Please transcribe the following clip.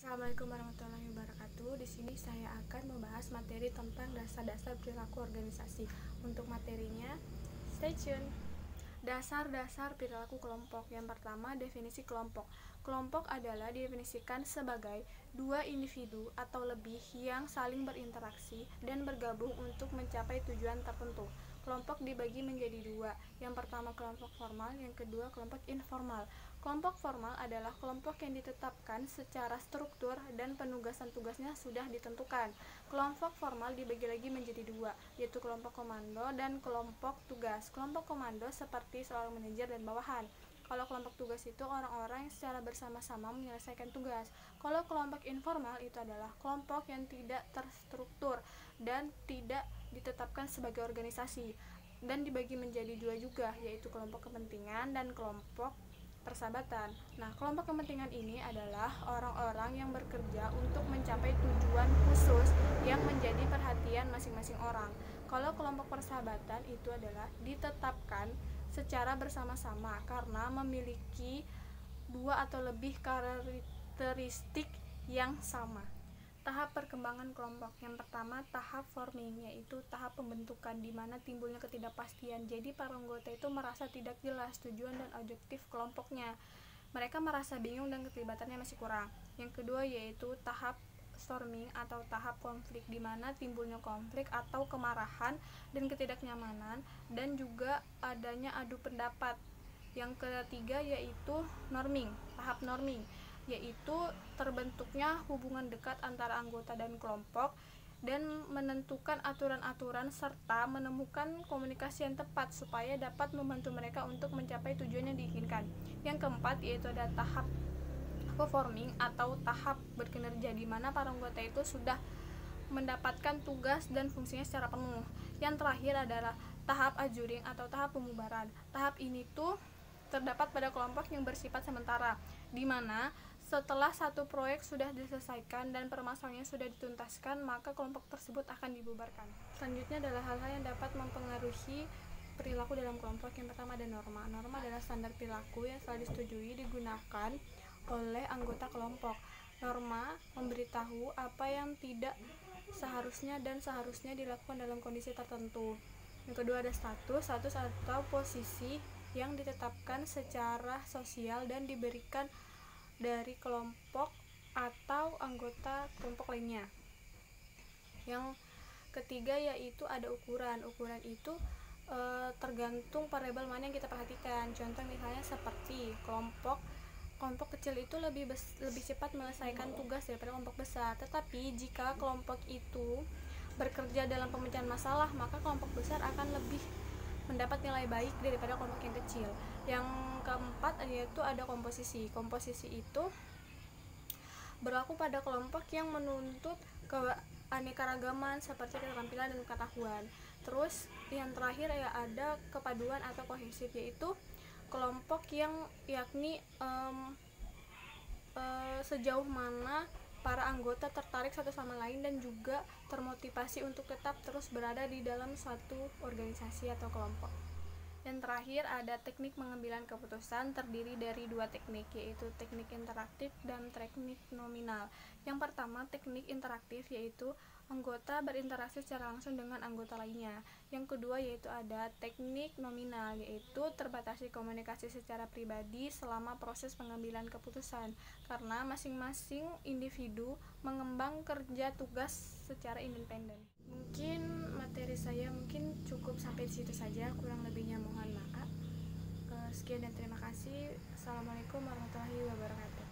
Assalamualaikum warahmatullahi wabarakatuh. Di sini saya akan membahas materi tentang dasar-dasar perilaku organisasi. Untuk materinya, stay tune. Dasar-dasar perilaku kelompok. Yang pertama, definisi kelompok. Kelompok adalah didefinisikan sebagai dua individu atau lebih yang saling berinteraksi dan bergabung untuk mencapai tujuan tertentu. Kelompok dibagi menjadi dua. Yang pertama kelompok formal, yang kedua kelompok informal. Kelompok formal adalah kelompok yang ditetapkan secara struktur dan penugasan tugasnya sudah ditentukan. Kelompok formal dibagi lagi menjadi dua, yaitu kelompok komando dan kelompok tugas. Kelompok komando seperti seorang manajer dan bawahan. Kalau kelompok tugas itu orang-orang yang secara bersama-sama menyelesaikan tugas. Kalau kelompok informal itu adalah kelompok yang tidak terstruktur dan tidak ditetapkan sebagai organisasi, dan dibagi menjadi dua juga, yaitu kelompok kepentingan dan kelompok persahabatan. Nah, kelompok kepentingan ini adalah orang-orang yang bekerja untuk mencapai tujuan khusus yang menjadi perhatian masing-masing orang. Kalau kelompok persahabatan itu adalah ditetapkan secara bersama-sama karena memiliki dua atau lebih karakteristik yang sama. Tahap perkembangan kelompok. Yang pertama, tahap forming, yaitu tahap pembentukan di mana timbulnya ketidakpastian. Jadi para anggota itu merasa tidak jelas tujuan dan objektif kelompoknya. Mereka merasa bingung dan keterlibatannya masih kurang. Yang kedua yaitu tahap storming atau tahap konflik, di mana timbulnya konflik atau kemarahan dan ketidaknyamanan dan juga adanya adu pendapat. Yang ketiga yaitu norming, tahap norming, yaitu terbentuknya hubungan dekat antara anggota dan kelompok dan menentukan aturan-aturan serta menemukan komunikasi yang tepat supaya dapat membantu mereka untuk mencapai tujuan yang diinginkan. Yang keempat yaitu ada tahap performing atau tahap berkinerja, di mana para anggota itu sudah mendapatkan tugas dan fungsinya secara penuh. Yang terakhir adalah tahap adjuring atau tahap pembubaran. Tahap ini tuh terdapat pada kelompok yang bersifat sementara, di mana setelah satu proyek sudah diselesaikan dan permasalahannya sudah dituntaskan, maka kelompok tersebut akan dibubarkan. Selanjutnya adalah hal-hal yang dapat mempengaruhi perilaku dalam kelompok. Yang pertama ada norma. Norma adalah standar perilaku yang telah disetujui digunakan oleh anggota kelompok. Norma memberitahu apa yang tidak seharusnya dan seharusnya dilakukan dalam kondisi tertentu. Yang kedua ada status. Status atau posisi yang ditetapkan secara sosial dan diberikan dari kelompok atau anggota kelompok lainnya. Yang ketiga yaitu ada ukuran. Ukuran itu tergantung variabel mana yang kita perhatikan. Contoh misalnya seperti kelompok kecil itu lebih cepat menyelesaikan tugas daripada kelompok besar. Tetapi jika kelompok itu bekerja dalam pemecahan masalah, maka kelompok besar akan lebih mendapat nilai baik daripada kelompok yang kecil. Yang keempat yaitu ada komposisi. Komposisi itu berlaku pada kelompok yang menuntut keanekaragaman seperti keterampilan dan pengetahuan. Terus yang terakhir ya ada kepaduan atau kohesif, yaitu kelompok yang yakni sejauh mana para anggota tertarik satu sama lain dan juga termotivasi untuk tetap terus berada di dalam suatu organisasi atau kelompok. Yang terakhir ada teknik pengambilan keputusan, terdiri dari dua teknik, yaitu teknik interaktif dan teknik nominal. Yang pertama teknik interaktif, yaitu anggota berinteraksi secara langsung dengan anggota lainnya. Yang kedua yaitu ada teknik nominal, yaitu terbatasi komunikasi secara pribadi selama proses pengambilan keputusan, karena masing-masing individu mengembang kerja tugas secara independen. Mungkin materi saya cukup sampai di situ saja, kurang lebihnya mohon maaf. Sekian dan terima kasih. Assalamualaikum warahmatullahi wabarakatuh.